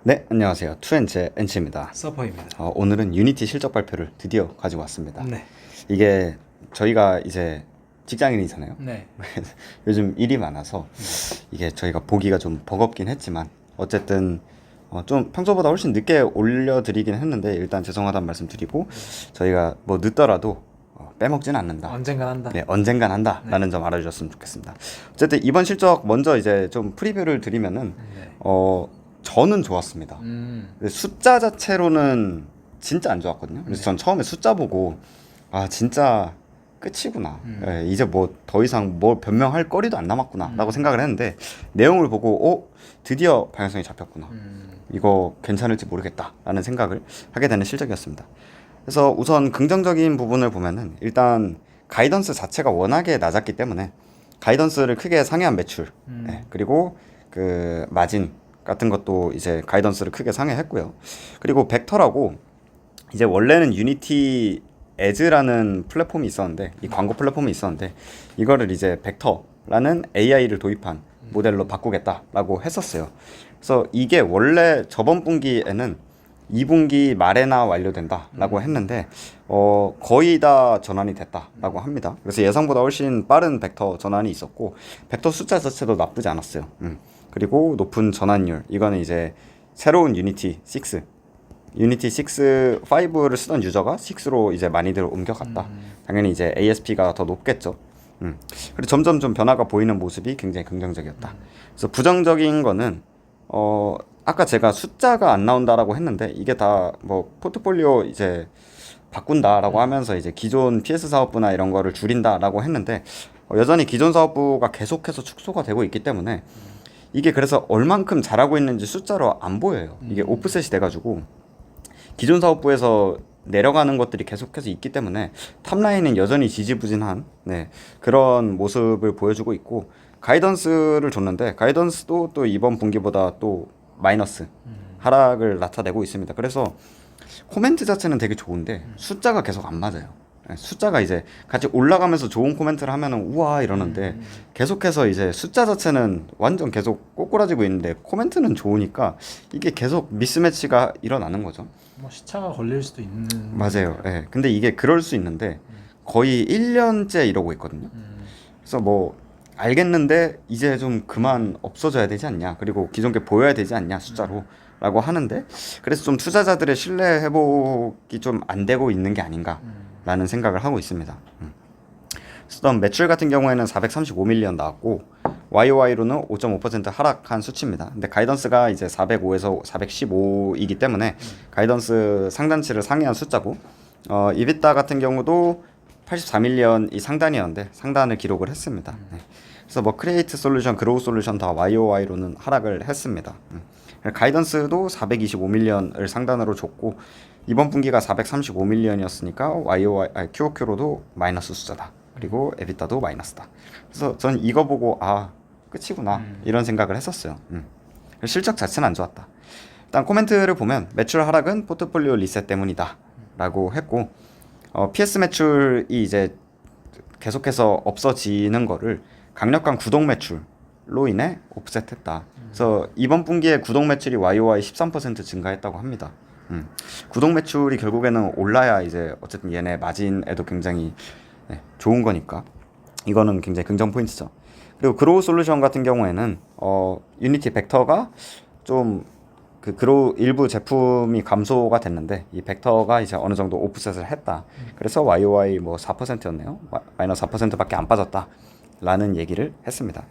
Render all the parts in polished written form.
네, 안녕하세요. 투엔체 엔치입니다. 서퍼입니다. 오늘은 유니티 실적 발표를 드디어 가지고 왔습니다. 네. 이게 저희가 이제 직장인이잖아요. 네. 요즘 일이 많아서 이게 저희가 보기가 좀 버겁긴 했지만 어쨌든 좀 평소보다 훨씬 늦게 올려드리긴 했는데 일단 죄송하다는 말씀 드리고 저희가 뭐 늦더라도 빼먹진 않는다. 언젠간 한다. 네, 언젠간 한다라는 점 알아주셨으면 좋겠습니다. 어쨌든 이번 실적 먼저 이제 좀 프리뷰를 드리면은 네. 저는 좋았습니다. 근데 숫자 자체로는 진짜 안 좋았거든요. 그래서 전 처음에 숫자 보고 진짜 끝이구나. 예, 이제 뭐 더 이상 뭘 변명할 거리도 안 남았구나라고 생각을 했는데 내용을 보고 드디어 방향성이 잡혔구나. 이거 괜찮을지 모르겠다라는 생각을 하게 되는 실적이었습니다. 그래서 우선 긍정적인 부분을 보면은 일단 가이던스 자체가 워낙에 낮았기 때문에 가이던스를 크게 상회한 매출, 그리고 그 마진 같은 것도 이제 가이던스를 크게 상회했고요. 그리고 벡터라고 이제 원래는 유니티 에즈라는 플랫폼이 있었는데 이 광고 플랫폼이 있었는데 이거를 이제 벡터라는 AI를 도입한 모델로 바꾸겠다라고 했었어요. 그래서 이게 원래 저번 분기에는 2분기 말에나 완료된다라고 했는데 거의 다 전환이 됐다라고 합니다. 그래서 예상보다 훨씬 빠른 벡터 전환이 있었고 벡터 숫자 자체도 나쁘지 않았어요. 그리고 높은 전환율, 이거는 이제 새로운 유니티 6 5를 쓰던 유저가 6로 이제 많이들 옮겨갔다. 당연히 이제 ASP가 더 높겠죠. 그리고 점점 좀 변화가 보이는 모습이 굉장히 긍정적이었다. 그래서 부정적인 거는 아까 제가 숫자가 안 나온다라고 했는데 이게 다 뭐 포트폴리오 이제 바꾼다라고 하면서 이제 기존 PS 사업부나 이런 거를 줄인다라고 했는데 여전히 기존 사업부가 계속해서 축소가 되고 있기 때문에 이게 그래서 얼만큼 잘하고 있는지 숫자로 안 보여요. 이게 오프셋이 돼가지고 기존 사업부에서 내려가는 것들이 계속해서 있기 때문에 탑라인은 여전히 지지부진한 그런 모습을 보여주고 있고 가이던스를 줬는데 가이던스도 또 이번 분기보다 또 마이너스 하락을 나타내고 있습니다. 그래서 코멘트 자체는 되게 좋은데 숫자가 계속 안 맞아요. 숫자가 이제 같이 올라가면서 좋은 코멘트를 하면은 우와 이러는데 계속해서 이제 숫자 자체는 완전 계속 꼬꾸라지고 있는데 코멘트는 좋으니까 이게 계속 미스매치가 일어나는 거죠. 뭐 시차가 걸릴 수도 있는. 맞아요. 예. 근데 이게 그럴 수 있는데 거의 1년째 이러고 있거든요. 그래서 뭐 알겠는데 이제 좀 그만 없어져야 되지 않냐. 그리고 기존 게 보여야 되지 않냐 숫자로. 라고 하는데 그래서 좀 투자자들의 신뢰 회복이 좀 안 되고 있는 게 아닌가라는 생각을 하고 있습니다. 그래서 매출 같은 경우에는 435밀리언 나왔고 YOY로는 5.5% 하락한 수치입니다. 근데 가이던스가 이제 405에서 415이기 때문에 가이던스 상단치를 상회한 숫자고 이비타 같은 경우도 84밀리언이 상단이었는데 상단을 기록을 했습니다. 그래서 뭐 크리에이트 솔루션, 그로우 솔루션 다 YOY로는 하락을 했습니다. 가이던스도 425밀리언을 상단으로 줬고 이번 분기가 435밀리언이었으니까 QOQ로도 마이너스 숫자다. 그리고 에비타도 마이너스다. 그래서 전 이거 보고 끝이구나 이런 생각을 했었어요. 실적 자체는 안 좋았다. 일단 코멘트를 보면 매출 하락은 포트폴리오 리셋 때문이다 라고 했고 PS 매출이 이제 계속해서 없어지는 거를 강력한 구독 매출로 인해 옵셋했다. 그래서 이번 분기에 구독 매출이 YOY 13% 증가했다고 합니다. 구독 매출이 결국에는 올라야 이제 어쨌든 얘네 마진에도 굉장히 좋은 거니까 이거는 굉장히 긍정 포인트죠. 그리고 그로우 솔루션 같은 경우에는 유니티 벡터가 좀 그 그로우 일부 제품이 감소가 됐는데 이 벡터가 이제 어느 정도 오프셋을 했다. 그래서 YOY 뭐 4%였네요. 마이너스 4%밖에 안 빠졌다. 라는 얘기를 했습니다.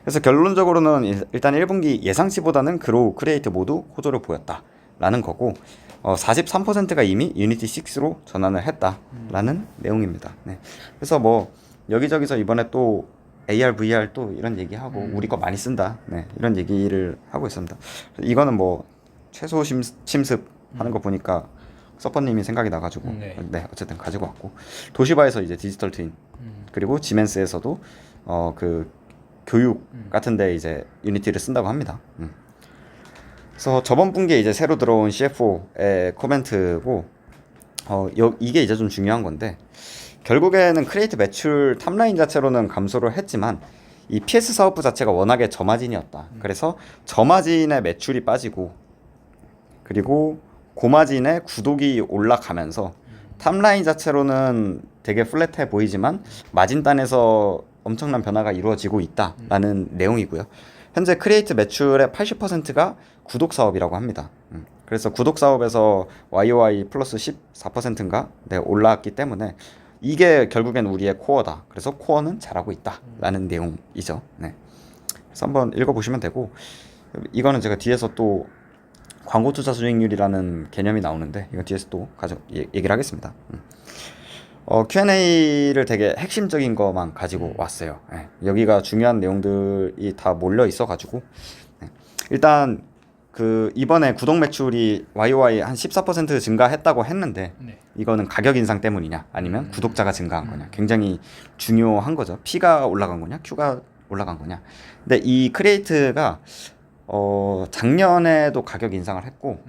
그래서 결론적으로는 일단 1분기 예상치보다는 그로우, 크리에이트 모두 호조를 보였다 라는 거고 43%가 이미 유니티 6로 전환을 했다라는 내용입니다. 그래서 뭐 여기저기서 이번에 또 AR, VR 또 이런 얘기하고 우리 거 많이 쓴다 이런 얘기를 하고 있습니다. 이거는 뭐 최소 침습 하는 거 보니까 서퍼님이 생각이 나가지고 어쨌든 가지고 왔고 도시바에서 이제 디지털 트윈 그리고 지멘스에서도 그 교육 같은데 이제 유니티를 쓴다고 합니다. 그래서 저번 분기에 이제 새로 들어온 CFO의 코멘트고 이게 이제 좀 중요한 건데 결국에는 크리에이트 매출 탑라인 자체로는 감소를 했지만 이 PS 사업부 자체가 워낙에 저마진이었다. 그래서 저마진의 매출이 빠지고 그리고 고마진의 구독이 올라가면서 탑라인 자체로는 되게 플랫해 보이지만 마진단에서 엄청난 변화가 이루어지고 있다라는 내용이고요. 현재 크리에이트 매출의 80%가 구독 사업이라고 합니다. 그래서 구독 사업에서 YOY 플러스 14%인가 올라왔기 때문에 이게 결국엔 우리의 코어다. 그래서 코어는 잘하고 있다라는 내용이죠. 네. 그래서 한번 읽어보시면 되고, 이거는 제가 뒤에서 또 광고 투자 수익률이라는 개념이 나오는데 이거 뒤에서 또 얘기를 하겠습니다. Q&A를 되게 핵심적인 것만 가지고 왔어요. 네. 여기가 중요한 내용들이 다 몰려 있어가지고 네. 일단 그 이번에 구독 매출이 YOY 한 14% 증가했다고 했는데 네. 이거는 가격 인상 때문이냐 아니면 구독자가 증가한 거냐 굉장히 중요한 거죠. P가 올라간 거냐 Q가 올라간 거냐. 근데 이 크리에이트가 작년에도 가격 인상을 했고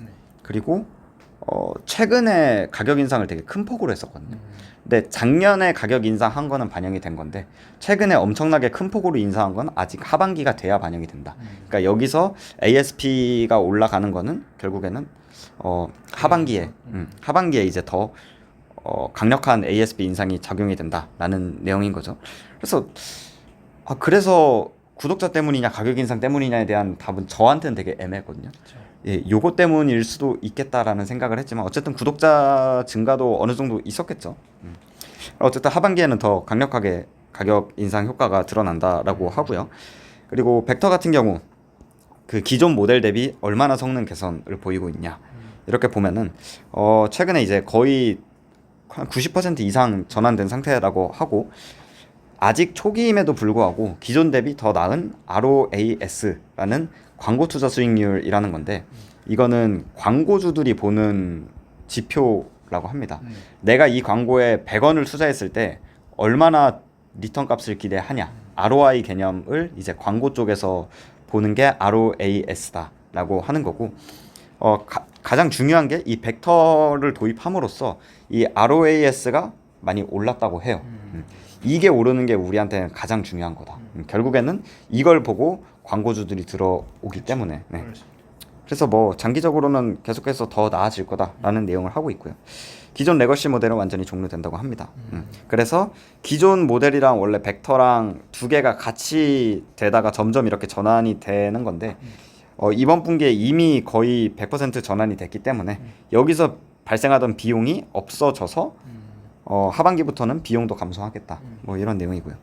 그리고 최근에 가격 인상을 되게 큰 폭으로 했었거든요. 근데 작년에 가격 인상한 거는 반영이 된 건데 최근에 엄청나게 큰 폭으로 인상한 건 아직 하반기가 돼야 반영이 된다. 그러니까 여기서 ASP가 올라가는 거는 결국에는 하반기에 이제 더 강력한 ASP 인상이 작용이 된다라는 내용인 거죠. 그래서 구독자 때문이냐 가격 인상 때문이냐에 대한 답은 저한테는 되게 애매했거든요. 그렇죠. 예, 요거 때문일 수도 있겠다라는 생각을 했지만 어쨌든 구독자 증가도 어느 정도 있었겠죠. 어쨌든 하반기에는 더 강력하게 가격 인상 효과가 드러난다라고 하고요. 그리고 벡터 같은 경우 그 기존 모델 대비 얼마나 성능 개선을 보이고 있냐 이렇게 보면은 최근에 이제 거의 한 90% 이상 전환된 상태라고 하고 아직 초기임에도 불구하고 기존 대비 더 나은 ROAS라는 광고 투자 수익률이라는 건데 이거는 광고주들이 보는 지표라고 합니다. 내가 이 광고에 100원을 투자했을 때 얼마나 리턴 값을 기대하냐 ROI 개념을 이제 광고 쪽에서 보는 게 ROAS다라고 하는 거고 가장 중요한 게 이 벡터를 도입함으로써 이 ROAS가 많이 올랐다고 해요. 이게 오르는 게 우리한테는 가장 중요한 거다. 결국에는 이걸 보고 광고주들이 들어오기 때문에 네. 그래서 뭐 장기적으로는 계속해서 더 나아질 거다라는 내용을 하고 있고요. 기존 레거시 모델은 완전히 종료된다고 합니다. 그래서 기존 모델이랑 원래 벡터랑 두 개가 같이 되다가 점점 이렇게 전환이 되는 건데 이번 분기에 이미 거의 100% 전환이 됐기 때문에 여기서 발생하던 비용이 없어져서 하반기부터는 비용도 감소하겠다. 뭐 이런 내용이고요.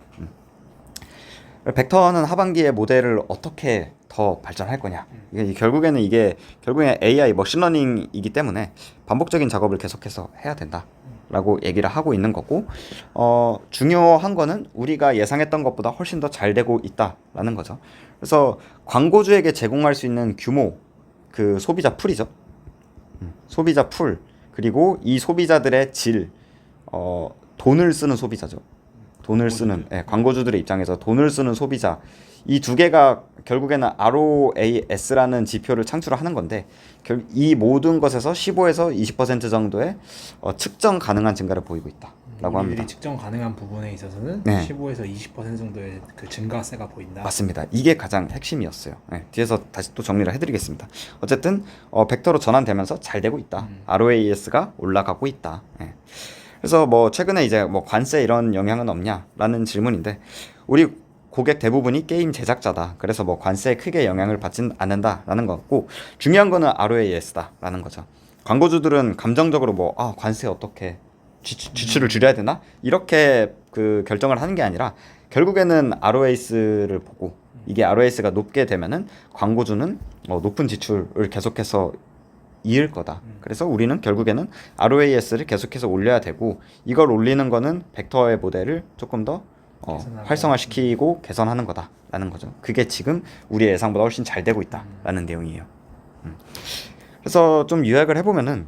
벡터는 하반기에 모델을 어떻게 더 발전할 거냐. 결국에는 AI 머신러닝이기 때문에 반복적인 작업을 계속해서 해야 된다라고 얘기를 하고 있는 거고 중요한 거는 우리가 예상했던 것보다 훨씬 더 잘 되고 있다라는 거죠. 그래서 광고주에게 제공할 수 있는 규모, 그 소비자 풀이죠. 소비자 풀 그리고 이 소비자들의 질, 돈을 쓰는 소비자죠. 돈을 쓰는 광고주들의 입장에서 돈을 쓰는 소비자 이 두 개가 결국에는 ROAS라는 지표를 창출하는 건데 이 모든 것에서 15에서 20% 정도의 측정 가능한 증가를 보이고 있다라고 합니다. 측정 가능한 부분에 있어서는 네. 15에서 20% 정도의 그 증가세가 보인다. 맞습니다. 이게 가장 핵심이었어요. 뒤에서 다시 또 정리를 해드리겠습니다. 어쨌든 벡터로 전환되면서 잘 되고 있다. ROAS가 올라가고 있다. 그래서 뭐 최근에 이제 뭐 관세 이런 영향은 없냐라는 질문인데 우리 고객 대부분이 게임 제작자다. 그래서 뭐 관세에 크게 영향을 받진 않는다라는 것 같고 중요한 거는 ROAS다라는 거죠. 광고주들은 감정적으로 뭐 관세 어떻게 지출을 줄여야 되나 이렇게 그 결정을 하는 게 아니라 결국에는 ROAS를 보고 이게 ROAS가 높게 되면은 광고주는 높은 지출을 계속해서 이을 거다. 그래서 우리는 결국에는 ROAS를 계속해서 올려야 되고 이걸 올리는 거는 벡터의 모델을 조금 더 활성화시키고 개선하는 거다라는 거죠. 그게 지금 우리의 예상보다 훨씬 잘 되고 있다라는 내용이에요. 그래서 좀 요약을 해보면은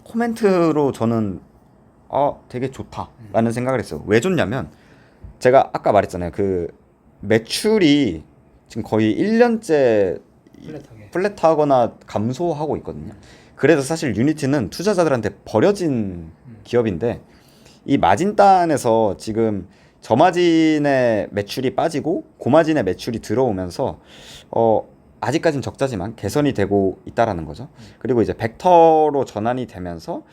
코멘트로 저는 되게 좋다라는 생각을 했어요. 왜 좋냐면 제가 아까 말했잖아요. 그 매출이 지금 거의 1년째 플랫하거나 감소하고 있거든요. 그래서 사실 유니티는 투자자들한테 버려진 기업인데 이 마진단에서 지금 저마진의 매출이 빠지고 고마진의 매출이 들어오면서 아직까진 적자지만 개선이 되고 있다라는 거죠. 그리고 이제 벡터로 전환이 되면서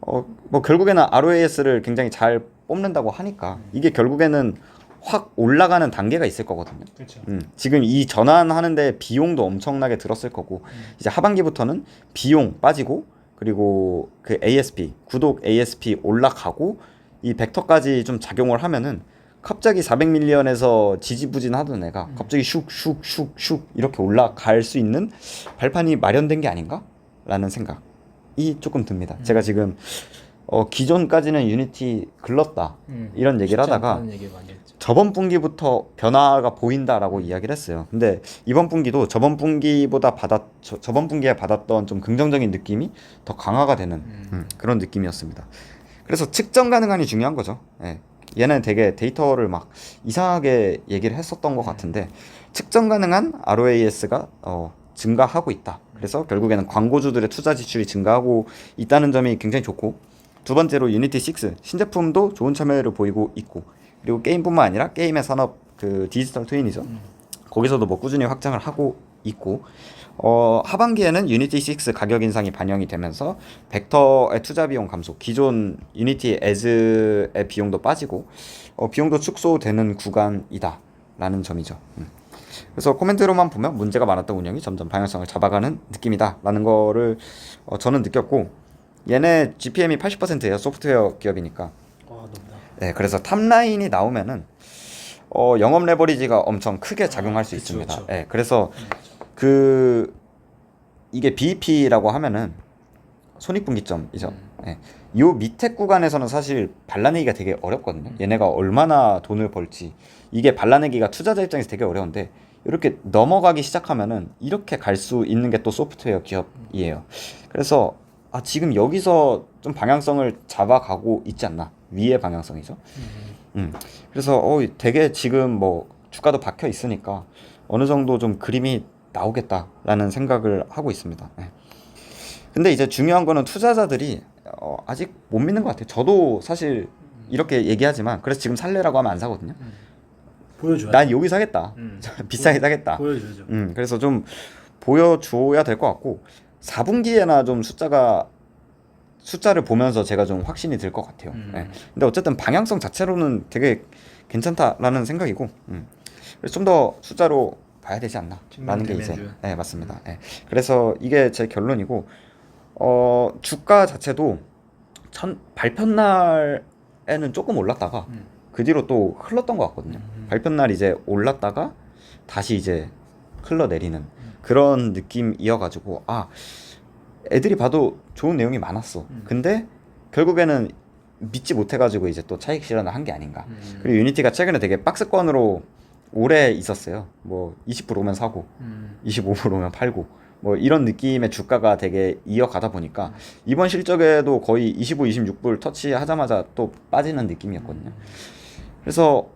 뭐 결국에는 ROAS를 굉장히 잘 뽑는다고 하니까 이게 결국에는 확 올라가는 단계가 있을 거거든요. 그렇죠. 지금 이 전환하는데 비용도 엄청나게 들었을 거고 이제 하반기부터는 비용 빠지고 그리고 그 ASP 구독 ASP 올라가고 이 벡터까지 좀 작용을 하면은 갑자기 400밀리언에서 지지부진하던 애가 갑자기 슉슉슉슉 이렇게 올라갈 수 있는 발판이 마련된 게 아닌가라는 생각이 조금 듭니다. 제가 지금 기존까지는 유니티 글렀다 이런 얘기를 쉽지 하다가 않다는 얘기 많이 했죠. 저번 분기부터 변화가 보인다라고 이야기를 했어요. 근데 이번 분기도 저번 분기에 받았던 좀 긍정적인 느낌이 더 강화가 되는 그런 느낌이었습니다. 그래서 측정 가능한이 중요한 거죠. 예. 얘는 되게 데이터를 막 이상하게 얘기를 했었던 것 같은데 측정 가능한 ROAS가 증가하고 있다. 그래서 결국에는 광고주들의 투자 지출이 증가하고 있다는 점이 굉장히 좋고, 두 번째로 유니티 6 신제품도 좋은 참여를 보이고 있고, 그리고 게임뿐만 아니라 게임의 산업 그 디지털 트윈이죠. 거기서도 뭐 꾸준히 확장을 하고 있고, 하반기에는 유니티 6 가격 인상이 반영이 되면서 벡터의 투자 비용 감소, 기존 유니티 에즈의 비용도 빠지고 비용도 축소되는 구간이다 라는 점이죠. 그래서 코멘트로만 보면 문제가 많았던 운영이 점점 방향성을 잡아가는 느낌이다 라는 거를 저는 느꼈고, 얘네 GPM이 80%예요. 소프트웨어 기업이니까. 높다. 네, 그래서 탑라인이 나오면은 영업 레버리지가 엄청 크게 작용할 수 있습니다. 그쵸. 네, 그래서 이게 BEP라고 하면은 손익분기점이죠. 네. 요 밑에 구간에서는 사실 발라내기가 되게 어렵거든요. 얘네가 얼마나 돈을 벌지, 이게 발라내기가 투자자 입장에서 되게 어려운데, 이렇게 넘어가기 시작하면은 이렇게 갈 수 있는 게 또 소프트웨어 기업이에요. 그래서 지금 여기서 좀 방향성을 잡아가고 있지 않나, 위의 방향성이죠. 그래서 되게 지금 뭐 주가도 박혀 있으니까 어느 정도 좀 그림이 나오겠다라는 생각을 하고 있습니다. 네. 근데 이제 중요한 거는 투자자들이 아직 못 믿는 것 같아요. 저도 사실 이렇게 얘기하지만, 그래서 지금 살래라고 하면 안 사거든요. 보여줘야 난 여기 사겠다. 비싸게 사겠다. 보여줘야죠. 그래서 좀 보여줘야 될 것 같고, 4분기에나 좀 숫자를 보면서 제가 좀 확신이 들 것 같아요. 네. 근데 어쨌든 방향성 자체로는 되게 괜찮다라는 생각이고, 그래서 좀 더 숫자로 봐야 되지 않나 라는 게 이제 네, 맞습니다. 네. 그래서 이게 제 결론이고, 주가 자체도 발표 날에는 조금 올랐다가 그 뒤로 또 흘렀던 것 같거든요. 발표 날 이제 올랐다가 다시 이제 흘러내리는 그런 느낌이어가지고, 애들이 봐도 좋은 내용이 많았어. 근데 결국에는 믿지 못해가지고 이제 또 차익 실현을 한 게 아닌가. 그리고 유니티가 최근에 되게 박스권으로 오래 있었어요. 뭐 20% 오면 사고 25% 오면 팔고 뭐 이런 느낌의 주가가 되게 이어가다 보니까 이번 실적에도 거의 25, 26불 터치하자마자 또 빠지는 느낌이었거든요. 그래서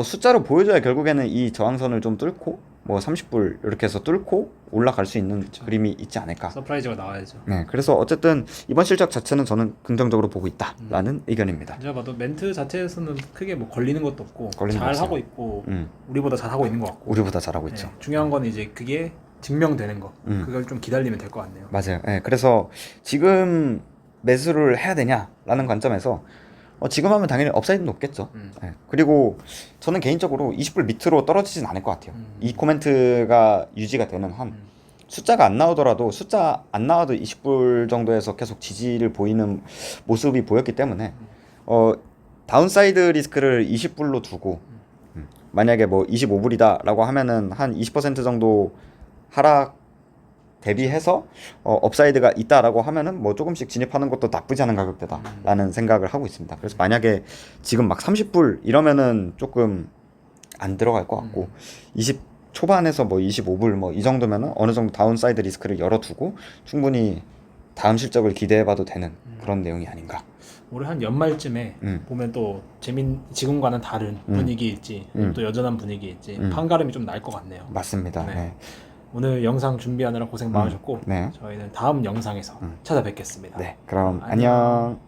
숫자로 보여줘야 결국에는 이 저항선을 좀 뚫고 뭐 30불 이렇게 해서 뚫고 올라갈 수 있는 그림이 있지 않을까. 서프라이즈가 나와야죠. 네, 그래서 어쨌든 이번 실적 자체는 저는 긍정적으로 보고 있다라는 의견입니다. 제가 봐도 멘트 자체에서는 크게 뭐 걸리는 것도 없고 걸리는 거 잘 없어요. 하고 있고 우리보다 잘 하고 있는 것 같고. 우리보다 잘하고 있죠. 네, 중요한 건 이제 그게 증명되는 거. 그걸 좀 기다리면 될 것 같네요. 맞아요. 네, 그래서 지금 매수를 해야 되냐라는 관점에서 지금 하면 당연히 업사이드는 높겠죠. 네, 그리고 저는 개인적으로 20불 밑으로 떨어지진 않을 것 같아요. 이 코멘트가 유지가 되는 한 숫자가 안 나오더라도, 숫자 안 나와도 20불 정도에서 계속 지지를 보이는 모습이 보였기 때문에 다운사이드 리스크를 20불로 두고 만약에 뭐 25불이다 라고 하면은 한 20% 정도 하락 대비해서 업사이드가 있다라고 하면은 뭐 조금씩 진입하는 것도 나쁘지 않은 가격대다라는 생각을 하고 있습니다. 그래서 만약에 지금 막 30불 이러면은 조금 안 들어갈 것 같고, 20 초반에서 뭐 25불 뭐 이 정도면은 어느 정도 다운사이드 리스크를 열어두고 충분히 다음 실적을 기대해봐도 되는 그런 내용이 아닌가. 올해 한 연말쯤에 보면 또 지금과는 다른 분위기일지 또 여전한 분위기일지 판가름이 좀 날 것 같네요. 맞습니다. 네. 네. 오늘 영상 준비하느라 고생 많으셨고 네. 저희는 다음 영상에서 찾아뵙겠습니다. 네, 그럼 안녕.